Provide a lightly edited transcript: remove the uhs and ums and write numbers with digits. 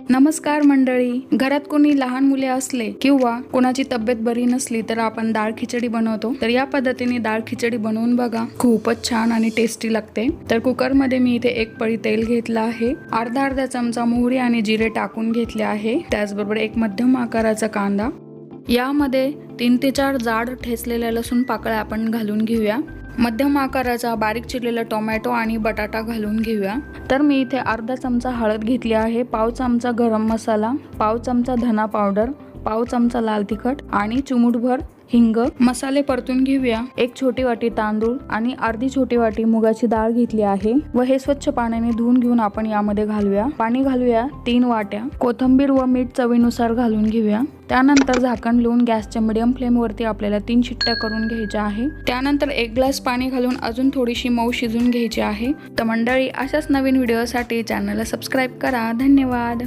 नमस्कार मंडळी, घरात कोणी लहान मुले असले किंवा कोणाची तब्येत बरी नसली तर आपण डाळ खिचडी बनवतो। तर या पद्धतीने डाळ खिचडी बनवून बघा, खूपच छान आणि टेस्टी लागते। तर कुकर मध्ये मी इथे एक पळी तेल घेतला आहे, अर्धा चमचा मोहरी आणि जिरे टाकून घेतले आहे, त्याचबरोबर एक मध्यम आकाराचा कांदा, यामध्ये 3 ते 4 जाड ठेचलेल्या लसूण पाकळ्या आपण घालून घेऊया। मध्यम आकाराचा बारीक चिरलेला टोमॅटो आणि बटाटा घालून घेऊया। तर मी इथे अर्धा चमचा हळद घेतली आहे, पाव चमचा गरम मसाला, पाव चमचा धना पावडर, पाव चमचा लाल तिखट आणि चिमूटभर हिंग मसाले परतून घेऊया। एक छोटी वाटी तांदूळ आणि अर्धी छोटी वाटी मुगाची डाळ घेतली आहे व हे स्वच्छ पाण्याने धुवून घेऊन आपण यामध्ये घालूया। पाणी घालूया 3 वाट्या, कोथिंबीर व मीठ चवीनुसार घालून घेऊया। त्यानंतर झाकण लावून गॅसच्या मीडियम फ्लेम वरती आपल्याला 3 शिट्ट्या करून घ्यायच्या आहे। त्यानंतर 1 ग्लास पाणी घालून अजून थोडीशी मऊ शिजून घ्यायची आहे। तर मंडळी, अशाच नवीन व्हिडिओसाठी चॅनलला सबस्क्राइब करा। धन्यवाद।